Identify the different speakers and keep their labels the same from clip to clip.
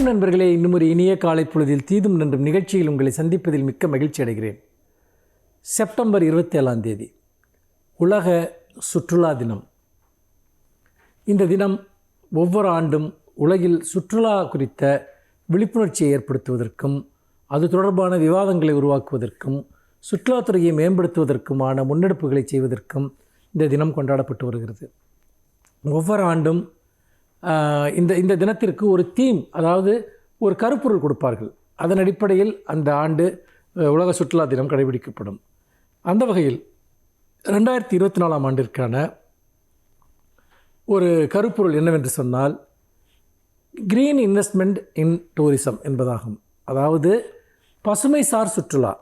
Speaker 1: வணக்கம் நண்பர்களே. இன்னும் ஒரு இனிய காலை பொழுதில் தீதும் நன்றும் நிகழ்ச்சியில் உங்களை சந்திப்பதில் மிக்க மகிழ்ச்சி அடைகிறேன். செப்டம்பர் 27 உலக சுற்றுலா தினம். இந்த தினம் ஒவ்வொரு ஆண்டும் உலகில் சுற்றுலா குறித்த விழிப்புணர்ச்சியை ஏற்படுத்துவதற்கும் அது தொடர்பான விவாதங்களை உருவாக்குவதற்கும் சுற்றுலாத்துறையை மேம்படுத்துவதற்குமான முன்னெடுப்புகளை செய்வதற்கும் இந்த தினம் கொண்டாடப்பட்டு வருகிறது. ஒவ்வொரு ஆண்டும் இந்த தினத்திற்கு ஒரு தீம், அதாவது ஒரு கருப்பொருள் கொடுப்பார்கள். அதன் அடிப்படையில் அந்த ஆண்டு உலக சுற்றுலா தினம் கடைபிடிக்கப்படும். அந்த வகையில் 2024 ஆண்டிற்கான ஒரு கருப்பொருள் என்னவென்று சொன்னால் கிரீன் இன்வெஸ்ட்மெண்ட் இன் டூரிசம் என்பதாகும். அதாவது பசுமைசார் சுற்றுலா.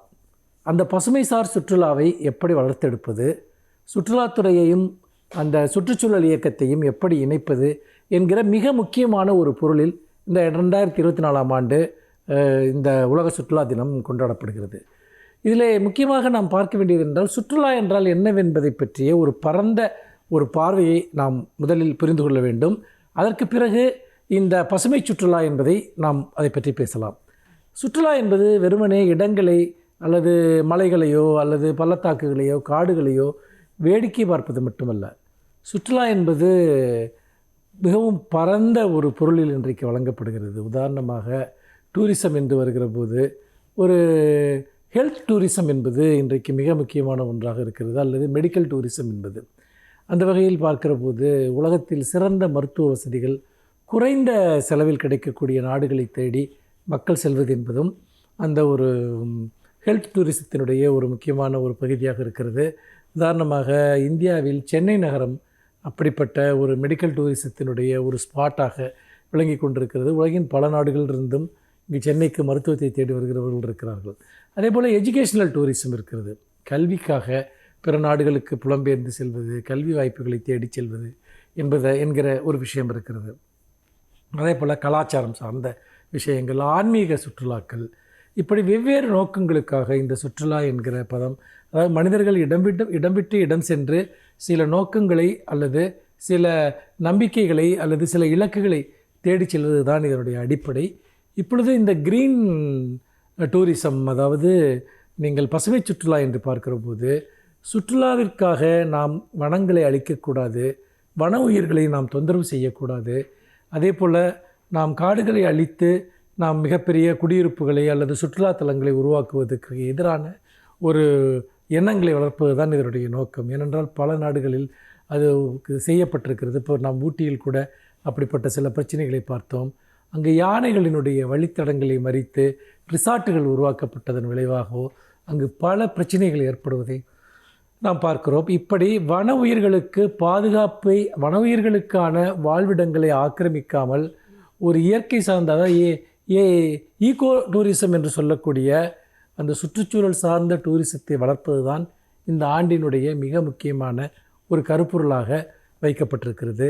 Speaker 1: அந்த பசுமைசார் சுற்றுலாவை எப்படி வளர்த்தெடுப்பது, சுற்றுலாத்துறையையும் அந்த சுற்றுச்சூழல் இயக்கத்தையும் எப்படி இணைப்பது என்கிற மிக முக்கியமான ஒரு பொருளில் இந்த 2024 ஆண்டு இந்த உலக சுற்றுலா தினம் கொண்டாடப்படுகிறது. இதில் முக்கியமாக நாம் பார்க்க வேண்டியது என்றால் சுற்றுலா என்றால் என்னவென்பதை பற்றிய ஒரு பரந்த ஒரு பார்வையை நாம் முதலில் புரிந்து கொள்ள வேண்டும். அதற்கு பிறகு இந்த பசுமை சுற்றுலா என்பதை நாம் அதை பற்றி பேசலாம். சுற்றுலா என்பது வெறுமனே இடங்களை அல்லது மலைகளையோ அல்லது பள்ளத்தாக்குகளையோ காடுகளையோ வேடிக்கை பார்ப்பது மட்டுமல்ல. சுற்றுலா என்பது மிகவும் பரந்த ஒரு பொருளில் இன்றைக்கு வழங்கப்படுகிறது. உதாரணமாக டூரிசம் என்று வருகிற போது ஒரு ஹெல்த் டூரிசம் என்பது இன்றைக்கு மிக முக்கியமான ஒன்றாக இருக்கிறது, அல்லது மெடிக்கல் டூரிசம் என்பது. அந்த வகையில் பார்க்கிற போது உலகத்தில் சிறந்த மருத்துவ வசதிகள் குறைந்த செலவில் கிடைக்கக்கூடிய நாடுகளை தேடி மக்கள் செல்வது என்பதும் அந்த ஒரு ஹெல்த் டூரிசத்தினுடைய ஒரு முக்கியமான ஒரு பகுதியாக இருக்கிறது. உதாரணமாக இந்தியாவில் சென்னை நகரம் அப்படிப்பட்ட ஒரு மெடிக்கல் டூரிசத்தினுடைய ஒரு ஸ்பாட்டாக விளங்கி கொண்டிருக்கிறது. உலகின் பல நாடுகளிலிருந்தும் இங்கு சென்னைக்கு மருத்துவத்தை தேடி வருகிறவர்கள் இருக்கிறார்கள். அதே போல் எஜுகேஷ்னல் டூரிசம் இருக்கிறது. கல்விக்காக பிற நாடுகளுக்கு புலம்பெயர்ந்து செல்வது, கல்வி வாய்ப்புகளை தேடி செல்வது என்கிற ஒரு விஷயம் இருக்கிறது. அதே போல் கலாச்சாரம் சார்ந்த விஷயங்கள், ஆன்மீக சுற்றுலாக்கள், இப்படி வெவ்வேறு நோக்கங்களுக்காக இந்த சுற்றுலா என்கிற பதம், அதாவது மனிதர்கள் இடம் விட்டு இடம் சென்று சில நோக்கங்களை அல்லது சில நம்பிக்கைகளை அல்லது சில இலக்குகளை தேடி செல்வது தான் இதனுடைய அடிப்படை. இப்பொழுது இந்த கிரீன் டூரிசம், அதாவது நீங்கள் பசுமை சுற்றுலா என்று பார்க்கிற போது சுற்றுலாவிற்காக நாம் வனங்களை அழிக்கக்கூடாது, வன உயிர்களை நாம் தொந்தரவு செய்யக்கூடாது. அதே போல் நாம் காடுகளை அழித்து நாம் மிகப்பெரிய குடியிருப்புகளை அல்லது சுற்றுலாத்தலங்களை உருவாக்குவதற்கு எதிரான ஒரு எண்ணங்களை வளர்ப்பது தான் இதனுடைய நோக்கம். ஏனென்றால் பல நாடுகளில் அது செய்யப்பட்டிருக்கிறது. இப்போ நாம் ஊட்டியில் கூட அப்படிப்பட்ட சில பிரச்சனைகளை பார்த்தோம். அங்கு யானைகளினுடைய வழித்தடங்களை மறித்து ரிசார்ட்டுகள் உருவாக்கப்பட்டதன் விளைவாகவோ அங்கு பல பிரச்சனைகள் ஏற்படுவதை நாம் பார்க்கிறோம். இப்படி வன உயிர்களுக்கு பாதுகாப்பை, வன உயிர்களுக்கான வாழ்விடங்களை ஆக்கிரமிக்காமல் ஒரு இயற்கை சார்ந்த, அதாவது ஈகோ டூரிசம் என்று சொல்லக்கூடிய அந்த சுற்றுச்சூழல் சார்ந்த டூரிசத்தை வளர்ப்பது தான் இந்த ஆண்டினுடைய மிக முக்கியமான ஒரு கருப்பொருளாக வைக்கப்பட்டிருக்கிறது.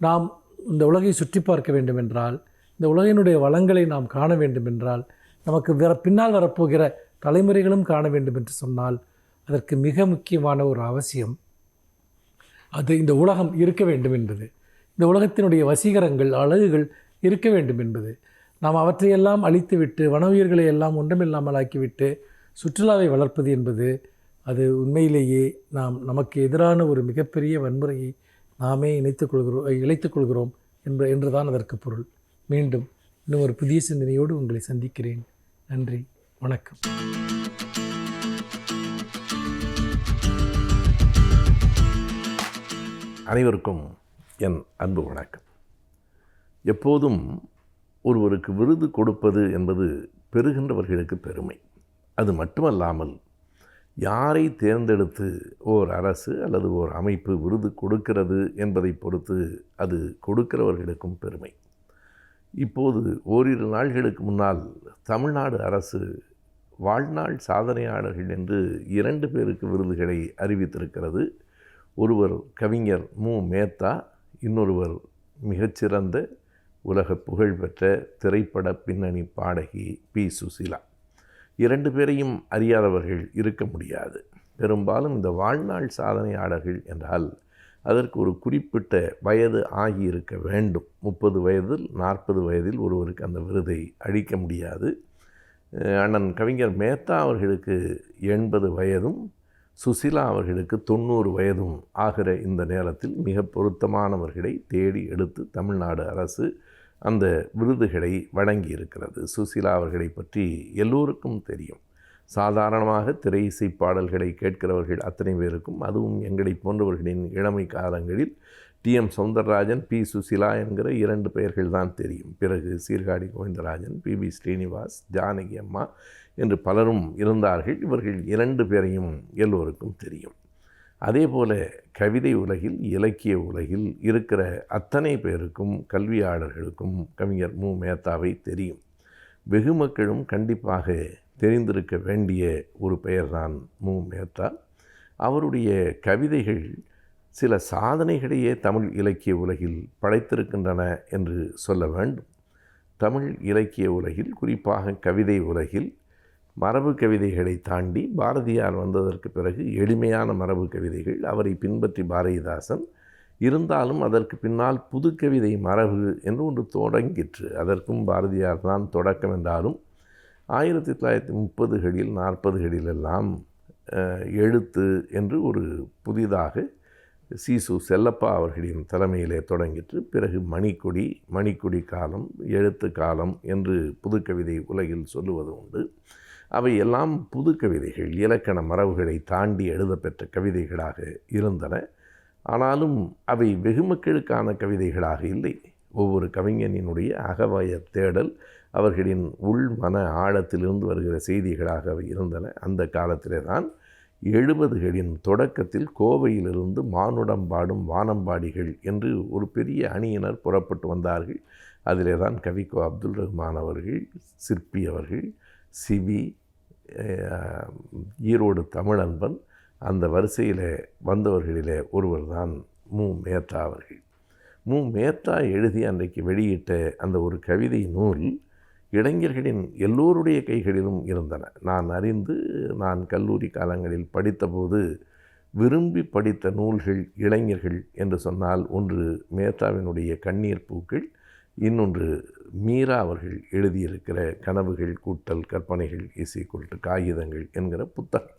Speaker 1: நாம் இந்த உலகை சுற்றி பார்க்க வேண்டுமென்றால், இந்த உலகினுடைய வளங்களை நாம் காண வேண்டுமென்றால், நமக்கு பின்னால் வரப்போகிற தலைமுறைகளும் காண வேண்டும் என்று சொன்னால் அதற்கு மிக முக்கியமான ஒரு அவசியம் அது இந்த உலகம் இருக்க வேண்டும் என்பது. இந்த உலகத்தினுடைய வசீகரங்கள், அழகுகள் இருக்க வேண்டும் என்பது. நாம் அவற்றையெல்லாம் அழித்துவிட்டு வன உயிர்களை எல்லாம் ஒன்றுமில்லாமல் ஆக்கிவிட்டு சுற்றுலாவை வளர்ப்பது என்பது அது உண்மையிலேயே நமக்கு எதிரான ஒரு மிகப்பெரிய வன்முறையை நாமே இழைத்துக் கொள்கிறோம் என்றுதான் அதற்கு பொருள். மீண்டும் இன்னும் ஒரு புதிய சிந்தனையோடு உங்களை சந்திக்கிறேன். நன்றி, வணக்கம்.
Speaker 2: அனைவருக்கும் என் அன்பு வணக்கம். எப்போதும் ஒருவருக்கு விருது கொடுப்பது என்பது பெறுகின்றவர்களுக்கு பெருமை. அது மட்டுமல்லாமல் யாரை தேர்ந்தெடுத்து ஓர் அரசு அல்லது ஓர் அமைப்பு விருது கொடுக்கிறது என்பதை பொறுத்து அது கொடுக்கிறவர்களுக்கும் பெருமை. இப்போது ஓரிரு நாள்களுக்கு முன்னால் தமிழ்நாடு அரசு வாழ்நாள் சாதனையாளர்கள் என்று 2 பேருக்கு விருதுகளை அறிவித்திருக்கிறது. ஒருவர் கவிஞர் மு. மேத்தா, இன்னொருவர் மிகச்சிறந்த உலக புகழ்பெற்ற திரைப்பட பின்னணி பாடகி பி. சுசீலா. 2 பேரையும் அறியாதவர்கள் இருக்க முடியாது. பெரும்பாலும் இந்த வாழ்நாள் சாதனையாளர்கள் என்றால் அதற்கு ஒரு குறிப்பிட்ட வயது ஆகியிருக்க வேண்டும். 30 வயதில் 40 வயதில் ஒருவருக்கு அந்த விருதை அளிக்க முடியாது. அண்ணன் கவிஞர் மேத்தா அவர்களுக்கு 80 வயதும் சுசிலா அவர்களுக்கு 90 வயதும் ஆகிற இந்த நேரத்தில் மிக பொருத்தமானவர்களை தேடி எடுத்து தமிழ்நாடு அரசு அந்த விருதுகளை வழங்கியிருக்கிறது. சுசிலா அவர்களை பற்றி எல்லோருக்கும் தெரியும். சாதாரணமாக திரை இசை பாடல்களை கேட்கிறவர்கள் அத்தனை பேருக்கும், அதுவும் எங்களை போன்றவர்களின் இளமை காலங்களில் டி.எம். சௌந்தரராஜன், பி. சுசிலா என்கிற 2 பெயர்கள் தான் தெரியும். பிறகு சீர்காழி கோவிந்தராஜன், பி.பி. ஸ்ரீனிவாஸ், ஜானகி அம்மா என்று பலரும் இருந்தார்கள். இவர்கள் 2 பேரையும் எல்லோருக்கும் தெரியும். அதே போல கவிதை உலகில், இலக்கிய உலகில் இருக்கிற அத்தனை பேருக்கும், கல்வியாளர்களுக்கும் கவிஞர் மு. மேத்தாவை தெரியும். வெகு மக்களும் கண்டிப்பாக தெரிந்திருக்க வேண்டிய ஒரு பெயர்தான் மு. மேத்தா. அவருடைய கவிதைகள் சில சாதனைகளையே தமிழ் இலக்கிய உலகில் படைத்திருக்கின்றன என்று சொல்ல வேண்டும். தமிழ் இலக்கிய உலகில், குறிப்பாக கவிதை உலகில் மரபு கவிதைகளை தாண்டி பாரதியார் வந்ததற்கு பிறகு எளிமையான மரபு கவிதைகள், அவரை பின்பற்றி பாரதிதாசன், இருந்தாலும் அதற்கு பின்னால் புதுக்கவிதை மரபு என்று ஒன்று தொடங்கிற்று. அதற்கும் பாரதியார் தான் தொடக்கம் என்றாலும் 1930களில் 40களிலெல்லாம் எழுத்து என்று ஒரு புதிதாக சீசு செல்லப்பா அவர்களின் தலைமையிலே தொடங்கிற்று. பிறகு மணிக்கொடி காலம், எழுத்து காலம் என்று புதுக்கவிதை உலகில் சொல்லுவது உண்டு. அவை எல்லாம் புது கவிதைகள், இலக்கண மரபுகளை தாண்டி எழுதப்பெற்ற கவிதைகளாக இருந்தன. ஆனாலும் அவை வெகுமக்களுக்கான கவிதைகளாக இல்லை. ஒவ்வொரு கவிஞனினுடைய அகவய தேடல், அவர்களின் உள் மன ஆழத்திலிருந்து வருகிற செய்திகளாக அவை இருந்தன. அந்த காலத்திலே தான் 70களின் தொடக்கத்தில் கோவையிலிருந்து மானுடம் பாடும் வானம்பாடிகள் என்று ஒரு பெரிய அணியினர் புறப்பட்டு வந்தார்கள். அதிலே தான் கவிக்கோ அப்துல் ரஹ்மான் அவர்கள், சிற்பி அவர்கள், சிவி, ஈரோடு தமிழன்பன், அந்த வரிசையில் வந்தவர்களிலே ஒருவர் தான் மு. மேத்தா அவர்கள். மு. மேத்தா எழுதி அன்றைக்கு வெளியிட்ட அந்த ஒரு கவிதை நூல் இளைஞர்களின் எல்லோருடைய கைகளிலும் இருந்தன. நான் கல்லூரி காலங்களில் படித்தபோது விரும்பி படித்த நூல்கள் இளைஞர்கள் என்று சொன்னால், ஒன்று மேத்தாவினுடைய கண்ணீர் பூக்கள், இன்னொன்று மீரா அவர்கள் எழுதியிருக்கிற கனவுகள் கூட்டல் கற்பனைகள் = காகிதங்கள் என்கிற புத்தகம்.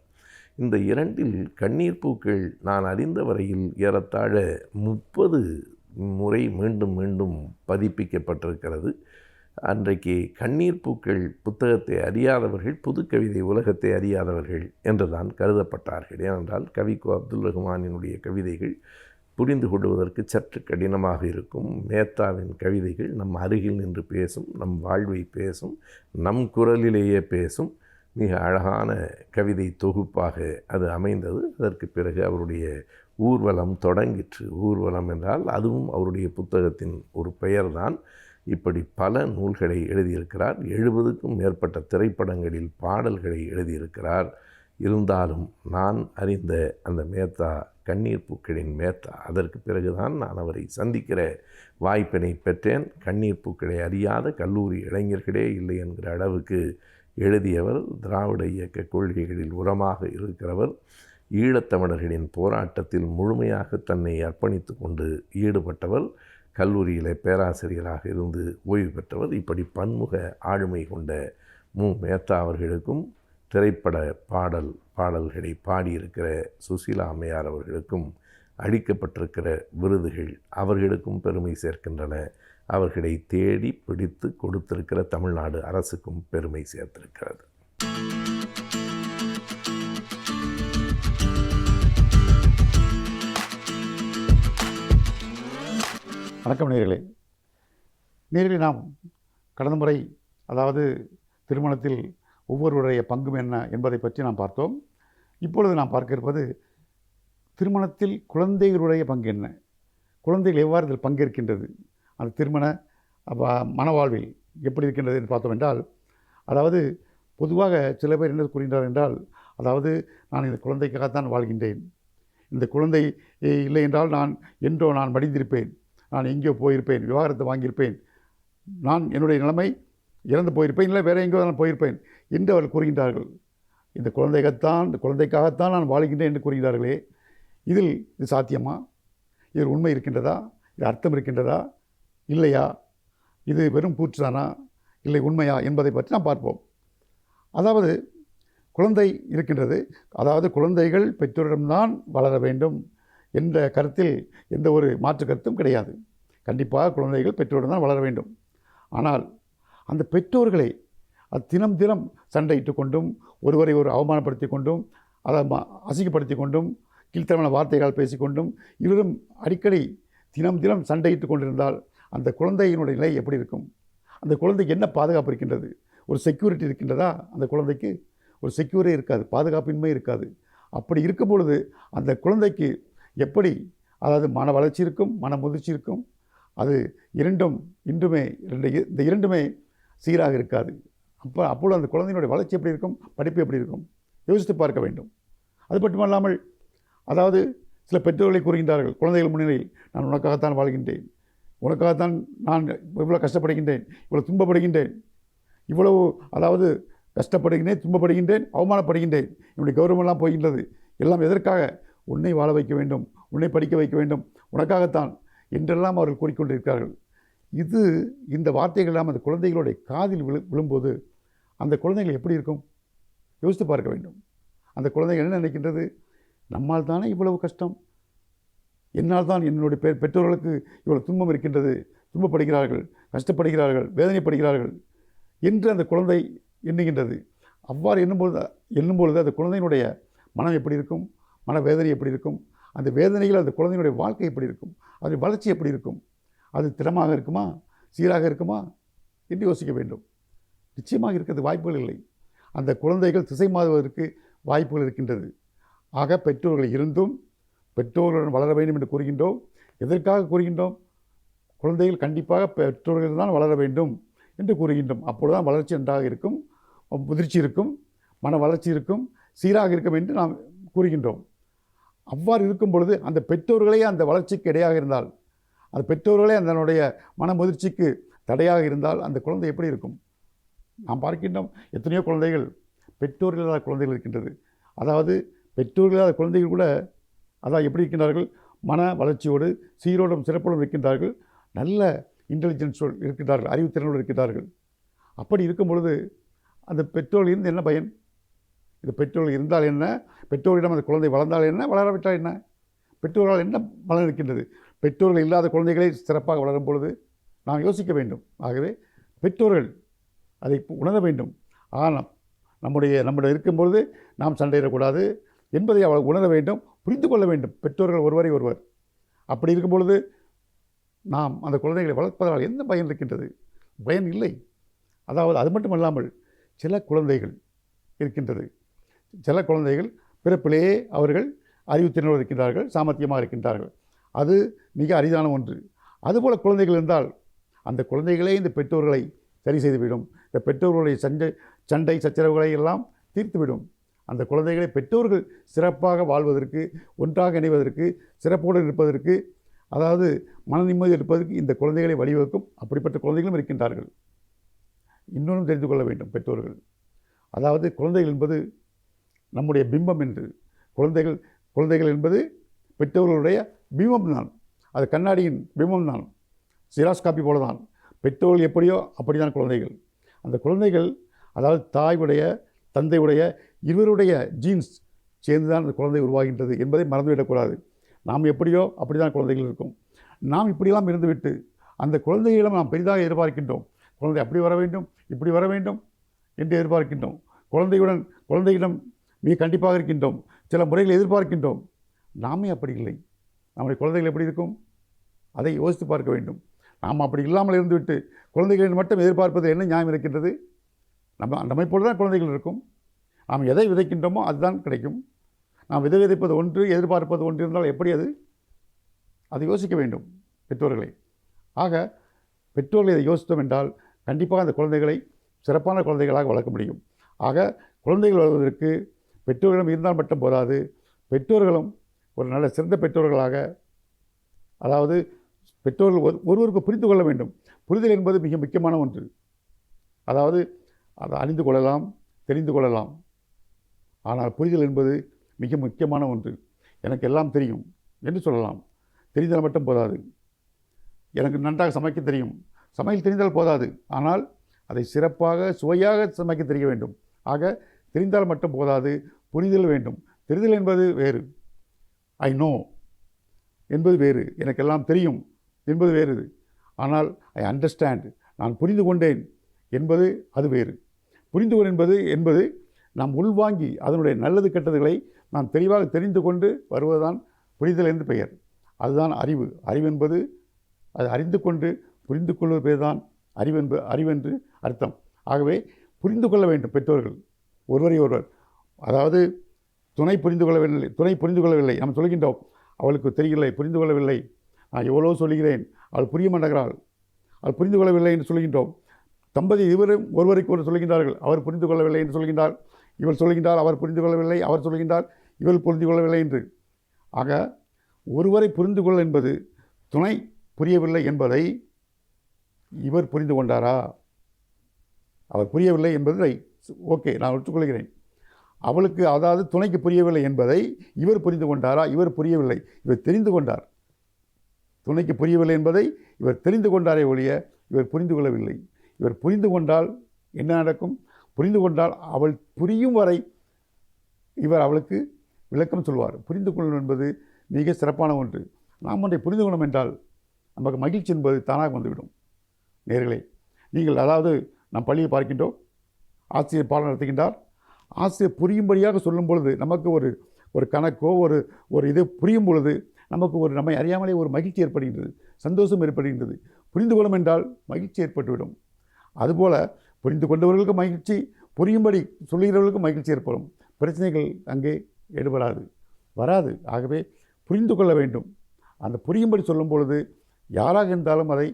Speaker 2: இந்த 2இல் கண்ணீர் பூக்கள் நான் அறிந்த வரையில் ஏறத்தாழ 30 முறை மீண்டும் மீண்டும் பதிப்பிக்கப்பட்டிருக்கிறது. அன்றைக்கு கண்ணீர் பூக்கள் புத்தகத்தை அறியாதவர்கள் புதுக்கவிதை உலகத்தை அறியாதவர்கள் என்றுதான் கருதப்பட்டார்கள். ஏனென்றால் கவிக்கோ அப்துல் ரஹ்மானினுடைய கவிதைகள் புரிந்து கொள்வதற்கு சற்று கடினமாக இருக்கும். மேத்தாவின் கவிதைகள் நம் அருகில் நின்று பேசும், நம் வாழ்வை பேசும், நம் குரலிலேயே பேசும். மிக அழகான கவிதை தொகுப்பாக அது அமைந்தது. அதற்கு பிறகு அவருடைய ஊர்வலம் தொடங்கிற்று. ஊர்வலம் என்றால் அதுவும் அவருடைய புத்தகத்தின் ஒரு பெயர்தான். இப்படி பல நூல்களை எழுதியிருக்கிறார். 70க்கும் மேற்பட்ட திரைப்படங்களில் பாடல்களை எழுதியிருக்கிறார். இருந்தாலும் நான் அறிந்த அந்த மேத்தா கண்ணீர் பூக்களின் மேத்தா. அதற்கு பிறகுதான் நான் அவரை சந்திக்கிற வாய்ப்பினை பெற்றேன். கண்ணீர் பூக்களை அறியாத கல்லூரி இளைஞர்களே இல்லை என்கிற அளவுக்கு எழுதியவர். திராவிட இயக்க கொள்கைகளில் உரமாக இருக்கிறவர். ஈழத்தமிழர்களின் போராட்டத்தில் முழுமையாக தன்னை அர்ப்பணித்து கொண்டு ஈடுபட்டவர். கல்லூரியில் பேராசிரியராக இருந்து ஓய்வு பெற்றவர். இப்படி பன்முக ஆளுமை கொண்ட மு. மேத்தா அவர்களுக்கும், திரைப்பட பாடல்களை பாடியிருக்கிற சுசீலா அம்மையார் அவர்களுக்கும் அளிக்கப்பட்டிருக்கிற விருதுகள் அவர்களுக்கும் பெருமை சேர்க்கின்றன. அவர்களை தேடி பிடித்து கொடுத்திருக்கிற தமிழ்நாடு அரசுக்கும் பெருமை சேர்த்திருக்கிறது.
Speaker 3: வணக்கம் நேயர்களே, நாம் கடந்த முறை, அதாவது திருமணத்தில் ஒவ்வொருவருடைய பங்கும் என்ன என்பதை பற்றி நாம் பார்த்தோம். இப்பொழுது நாம் பார்க்க இருப்பது திருமணத்தில் குழந்தைகளுடைய பங்கு என்ன, குழந்தைகள் எவ்வாறு இதில் பங்கேற்கின்றது, அந்த திருமண மனவாழ்வில் எப்படி இருக்கின்றது என்று பார்த்தோம் என்றால், அதாவது பொதுவாக சில பேர் என்ன கூறுகின்றார் என்றால், அதாவது நான் இந்த குழந்தைக்காகத்தான் வாழ்கின்றேன், இந்த குழந்தை இல்லை என்றால் நான் மடிந்திருப்பேன், நான் எங்கேயோ போயிருப்பேன், விவாகரத்தை வாங்கியிருப்பேன், நான் என்னுடைய நிலைமை இறந்து போயிருப்பேன், இல்லை வேறு எங்கேயோ நான் போயிருப்பேன் என்று அவர்கள் கூறுகின்றார்கள். இந்த குழந்தைக்காகத்தான் நான் வாழ்கின்றேன் என்று கூறுகிறார்களே, இது சாத்தியமா? இதில் உண்மை இருக்கின்றதா, இது அர்த்தம் இருக்கின்றதா, இல்லையா, இது வெறும் கூற்றுதானா, இல்லை உண்மையா என்பதை பற்றி நாம் பார்ப்போம். அதாவது குழந்தை இருக்கின்றது, அதாவது குழந்தைகள் பெற்றோரிடம்தான் வளர வேண்டும் என்ற கருத்தில் எந்த ஒரு மாற்று கருத்தும் கிடையாது. கண்டிப்பாக குழந்தைகள் பெற்றோரிடம் தான் வளர வேண்டும். ஆனால் அந்த பெற்றோர்களை அது தினம் தினம் சண்டையிட்டு கொண்டும் ஒருவரை ஒரு அவமானப்படுத்தி கொண்டும் அதை அசிங்கப்படுத்தி கொண்டும் கீழ்த்தரமான வார்த்தைகள் பேசிக்கொண்டும் இருவரும் அடிக்கடி தினம் தினம் சண்டையிட்டு கொண்டிருந்தால் அந்த குழந்தையினுடைய நிலை எப்படி இருக்கும்? அந்த குழந்தைக்கு என்ன பாதுகாப்பு இருக்கின்றது? ஒரு செக்யூரிட்டி இருக்கின்றதா? அந்த குழந்தைக்கு ஒரு செக்யூரே இருக்காது, பாதுகாப்பின்மை இருக்காது. அப்படி இருக்கும் பொழுது அந்த குழந்தைக்கு எப்படி, அதாவது மன வளர்ச்சி இருக்கும், மன முதிர்ச்சி இருக்கும். அது இரண்டும் இன்றுமே இந்த இரண்டுமே சீராக இருக்காது. அப்பொழுது அந்த குழந்தையினுடைய வளர்ச்சி எப்படி இருக்கும், படிப்பு எப்படி இருக்கும், யோசித்து பார்க்க வேண்டும். அது மட்டுமல்லாமல், அதாவது சில பெற்றோர்களை கூறுகின்றார்கள் குழந்தைகள் முன்னிலையில், நான் உனக்காகத்தான் வாழ்கின்றேன், உனக்காகத்தான் நான் இவ்வளோ கஷ்டப்படுகின்றேன், இவ்வளோ துன்பப்படுகின்றேன், இவ்வளவு அதாவது கஷ்டப்படுகின்றேன், துன்பப்படுகின்றேன், அவமானப்படுகின்றேன், என்னுடைய கௌரவமெல்லாம் போகின்றது, எல்லாம் எதற்காக? உன்னை வாழ வைக்க வேண்டும், உன்னை படிக்க வைக்க வேண்டும், உனக்காகத்தான் என்றெல்லாம் அவர்கள் கூறிக்கொண்டிருக்கிறார்கள். இந்த வார்த்தைகள் எல்லாம் அந்த குழந்தைகளுடைய காதில் விழும்போது அந்த குழந்தைகள் எப்படி இருக்கும்? யோசித்து பார்க்க வேண்டும். அந்த குழந்தைகள் என்ன நினைக்கின்றது? நம்மால் தானே இவ்வளவு கஷ்டம், என்னால் தான் என்னுடைய பெற்றோர்களுக்கு இவ்வளவு துன்பம் இருக்கின்றது, துன்பப்படுகிறார்கள், கஷ்டப்படுகிறார்கள், வேதனைப்படுகிறார்கள் என்று அந்த குழந்தை எண்ணுகின்றது. அவ்வாறு எண்ணும்பொழுது அந்த குழந்தையினுடைய மனம் எப்படி இருக்கும், மனவேதனை எப்படி இருக்கும், அந்த வேதனையில் அந்த குழந்தையினுடைய வாழ்க்கை எப்படி இருக்கும், அதனுடைய வளர்ச்சி எப்படி இருக்கும், அது திறமாக இருக்குமா, சீராக இருக்குமா என்று யோசிக்க வேண்டும். நிச்சயமாக இருக்கிறது வாய்ப்புகள் இல்லை. அந்த குழந்தைகள் திசை மாறுவதற்கு வாய்ப்புகள் இருக்கின்றது. ஆக பெற்றோர்கள் இருந்தும் பெற்றோர்களுடன் வளர வேண்டும் என்று கூறுகின்றோம். எதற்காக கூறுகின்றோம்? குழந்தைகள் கண்டிப்பாக பெற்றோர்கள் தான் வளர வேண்டும் என்று கூறுகின்றோம். அப்பொழுதுதான் வளர்ச்சி நன்றாக இருக்கும், முதிர்ச்சி இருக்கும், மன வளர்ச்சி இருக்கும், சீராக இருக்கும் என்று நாம் கூறுகின்றோம். அவ்வாறு இருக்கும் பொழுது அந்த பெற்றோர்களே அந்த வளர்ச்சிக்கு இடையாக இருந்தால், அந்த பெற்றோர்களே அதனுடைய மன முதிர்ச்சிக்கு தடையாக இருந்தால் அந்த குழந்தை எப்படி இருக்கும்? நாம் பார்க்கின்றோம் எத்தனையோ குழந்தைகள் பெற்றோர்கள் இல்லாத குழந்தைகள் இருக்கின்றது. அதாவது பெற்றோர்கள் இல்லாத குழந்தைகள் கூட அதாவது எப்படி இருக்கின்றார்கள்? மன வளர்ச்சியோடு சீரோடும் சிறப்போடும் இருக்கின்றார்கள், நல்ல இன்டெலிஜென்ஸோடு இருக்கின்றார்கள், அறிவுத்திறனோடு இருக்கின்றார்கள். அப்படி இருக்கும் பொழுது அந்த பெற்றோர்கள் இருந்து என்ன பயன்? இது பெற்றோர்கள் இருந்தால் என்ன, பெற்றோரிடம் அந்த குழந்தை வளர்ந்தால் என்ன, வளராவிட்டால் என்ன? பெற்றோர்களால் என்ன பலன் இருக்கின்றது? பெற்றோர்கள் இல்லாத குழந்தைகளை சிறப்பாக வளரும் பொழுது நாம் யோசிக்க வேண்டும். ஆகவே பெற்றோர்கள் அதை உணர வேண்டும். ஆனால் நம்முடைய இருக்கும்பொழுது நாம் சண்டையிடக்கூடாது என்பதை அவள் உணர வேண்டும், புரிந்து கொள்ள வேண்டும். பெற்றோர்கள் ஒருவரை ஒருவர். அப்படி இருக்கும் பொழுது நாம் அந்த குழந்தைகளை வளர்ப்பதால் என்ன பயன் இருக்கின்றது? பயன் இல்லை. அதாவது அது மட்டுமல்லாமல் சில குழந்தைகள் இருக்கின்றது, சில குழந்தைகள் பிறப்பிலேயே அவர்கள் அறிவுத்திறனோடு இருக்கின்றார்கள், சாமர்த்தியமாக இருக்கின்றார்கள். அது மிக அரிதான ஒன்று. அதுபோல் குழந்தைகள் இருந்தால் அந்த குழந்தைகளே இந்த பெற்றோர்களை சரி செய்துவிடும். இந்த பெற்றோர்களுடைய சண்டை சச்சரவுகளை எல்லாம் தீர்த்துவிடும். அந்த குழந்தைகளை பெற்றோர்கள் சிறப்பாக வாழ்வதற்கு, ஒன்றாக இணைவதற்கு, சிறப்போடு இருப்பதற்கு, அதாவது மன நிம்மதி இருப்பதற்கு இந்த குழந்தைகளை வழிவகுக்கும். அப்படிப்பட்ட குழந்தைகளும் இருக்கின்றார்கள். இன்னொன்று தெரிந்து கொள்ள வேண்டும் பெற்றோர்கள். அதாவது குழந்தைகள் என்பது நம்முடைய பிம்பம் என்று. குழந்தைகள் என்பது பெற்றோர்களுடைய பிம்பம் தான். அது கண்ணாடியின் பிம்பம் தான், சிராஸ் காப்பி போல தான். பெற்றோர்கள் எப்படியோ அப்படிதான் குழந்தைகள். அந்த குழந்தைகள் அதாவது தாயுடைய தந்தையுடைய இருவருடைய ஜீன்ஸ் சேர்ந்து தான் அந்த குழந்தை உருவாகின்றது என்பதை மறந்துவிடக்கூடாது. நாம் எப்படியோ அப்படி தான் குழந்தைகள் இருக்கும். நாம் இப்படியெல்லாம் இருந்துவிட்டு அந்த குழந்தைகளிடம் நாம் பெரிதாக எதிர்பார்க்கின்றோம். குழந்தை அப்படி வர வேண்டும், இப்படி வர வேண்டும் என்று எதிர்பார்க்கின்றோம். குழந்தையிடம் மிக கண்டிப்பாக இருக்கின்றோம், சில முறைகளை எதிர்பார்க்கின்றோம். நாமே அப்படி இல்லை. நம்முடைய குழந்தைகள் எப்படி இருக்கும் அதை யோசித்து பார்க்க வேண்டும். நாம் அப்படி இல்லாமல் இருந்துவிட்டு குழந்தைகளின் மட்டும் எதிர்பார்ப்பது என்ன நியாயம் இருக்கின்றது? நம்மை போல தான் குழந்தைகள் இருக்கும். நாம் எதை விதைக்கின்றோமோ அதுதான் கிடைக்கும். நாம் விதைப்பது ஒன்று, எதிர்பார்ப்பது ஒன்று இருந்தால் எப்படி அதை யோசிக்க வேண்டும் பெற்றோர்களை. ஆக பெற்றோர்களை இதை யோசித்தோம் என்றால் கண்டிப்பாக அந்த குழந்தைகளை சிறப்பான குழந்தைகளாக வளர்க்க முடியும். ஆக குழந்தைகள் வளர்வதற்கு பெற்றோர்களிடம் இருந்தால் மட்டும் போதாது, பெற்றோர்களும் ஒரு நல்ல சிறந்த பெற்றோர்களாக, அதாவது பெற்றோர்கள் ஒருவருக்கு புரிந்து கொள்ள வேண்டும். புரிதல் என்பது மிக முக்கியமான ஒன்று. அதாவது அதை அறிந்து கொள்ளலாம், தெரிந்து கொள்ளலாம். ஆனால் புரிதல் என்பது மிக முக்கியமான ஒன்று. எனக்கு எல்லாம் தெரியும் என்று சொல்லலாம். தெரிந்தால் மட்டும் போதாது. எனக்கு நன்றாக சமைக்க தெரியும், சமையல் தெரிந்தால் போதாது, ஆனால் அதை சிறப்பாக சுவையாக சமைக்க தெரிய வேண்டும். ஆக தெரிந்தால் மட்டும் போதாது, புரிதல் வேண்டும். தெரிதல் என்பது வேறு, ஐ நோ என்பது வேறு, எனக்கெல்லாம் தெரியும் என்பது வேறு. ஆனால் ஐ அண்டர்ஸ்டாண்ட், நான் புரிந்து கொண்டேன் என்பது அது வேறு. புரிந்து கொள் என்பது நாம் உள்வாங்கி அதனுடைய நல்லது கெட்டதுகளை நாம் தெளிவாக தெரிந்து கொண்டு வருவதுதான் புரிதல் என்று பெயர். அதுதான் அறிவு. அறிவென்பது அது அறிந்து கொண்டு புரிந்து கொள்வது பேர் தான் அறிவென்று அர்த்தம். ஆகவே புரிந்து கொள்ள வேண்டும் பெற்றோர்கள் ஒருவரை ஒருவர். அதாவது துணை புரிந்து கொள்ளவில்லை நாம் சொல்கின்றோம், அவளுக்கு தெரியவில்லை, புரிந்து கொள்ளவில்லை, நான் எவ்வளோ சொல்கிறேன், அவள் புரிய மாட்டேங்கிறாள், அவள் புரிந்து கொள்ளவில்லை என்று சொல்கின்றோம். தம்பதி இருவரும் ஒருவருக்கு ஒருவர் சொல்கின்றார்கள், அவர் புரிந்து கொள்ளவில்லை என்று சொல்கின்றார், இவள் சொல்கின்றார் அவர் புரிந்து கொள்ளவில்லை, அவர் சொல்கின்றார் இவள் புரிந்து கொள்ளவில்லை என்று. ஆக ஒருவரை புரிந்து கொள்ள என்பது துணை புரியவில்லை என்பதை இவர் புரிந்து கொண்டாரா, அவர் புரியவில்லை என்பதை ஓகே நான் ஒற்றுக்கொள்கிறேன். அவளுக்கு அதாவது துணைக்கு புரியவில்லை என்பதை இவர் புரிந்து கொண்டாரா, இவர் புரியவில்லை, இவர் தெரிந்து கொண்டார். துணைக்கு புரியவில்லை என்பதை இவர் தெரிந்து கொண்டாரே ஒழிய இவர் புரிந்து கொள்ளவில்லை. இவர் புரிந்து கொண்டால் என்ன நடக்கும்? புரிந்து கொண்டால் அவள் புரியும் வரை இவர் அவளுக்கு விளக்கம் சொல்வார். புரிந்து கொள்ளும் என்பது மிக சிறப்பான ஒன்று. நாம் ஒன்றை புரிந்து கொள்ளும் என்றால் நமக்கு மகிழ்ச்சி என்பது தானாக வந்துவிடும். நேர்களே, நீங்கள் அதாவது நாம் பள்ளியை பார்க்கின்றோம், ஆசிரியர் பாடம் நடத்துகின்றார், ஆசிரியர் புரியும்படியாக சொல்லும் பொழுது நமக்கு ஒரு கணக்கோ ஒரு இது புரியும் பொழுது நமக்கு நம்மை அறியாமலே ஒரு மகிழ்ச்சி ஏற்படுகின்றது, சந்தோஷம் ஏற்படுகின்றது. புரிந்து கொள்ளும் என்றால் மகிழ்ச்சி ஏற்பட்டுவிடும். அதுபோல் புரிந்து கொண்டவர்களுக்கு மகிழ்ச்சி, புரியும்படி சொல்லுகிறவர்களுக்கு மகிழ்ச்சி ஏற்படும். பிரச்சனைகள் அங்கே வராது. ஆகவே புரிந்து கொள்ள வேண்டும். அந்த புரியும்படி சொல்லும் பொழுது யாராக இருந்தாலும் அதை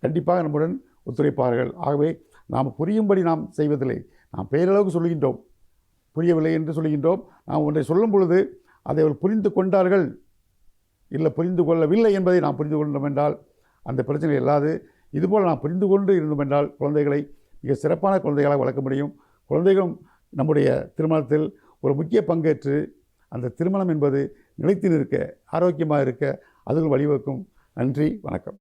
Speaker 3: கண்டிப்பாக நம்முடன் ஒத்துழைப்பார்கள். ஆகவே நாம் புரியும்படி நாம் செய்வதில்லை, நாம் பெயரளவுக்கு சொல்கின்றோம், புரியவில்லை என்று சொல்கின்றோம். நாம் ஒன்றை சொல்லும் பொழுது அதை அவர்கள் புரிந்து கொண்டார்கள் இல்லை புரிந்து கொள்ளவில்லை என்பதை நாம் புரிந்து கொண்டோம் என்றால் அந்த பிரச்சனை இல்லாது. இதுபோல் நாம் புரிந்து கொண்டு இருந்தோம் என்றால் குழந்தைகளை மிக சிறப்பான குழந்தைகளாக வளர்க்க முடியும். குழந்தைகளும் நம்முடைய திருமணத்தில் ஒரு முக்கிய பங்கேற்று அந்த திருமணம் என்பது நிலைத்து நிற்க, ஆரோக்கியமாக இருக்க அதுவும் வழிவகுக்கும். நன்றி, வணக்கம்.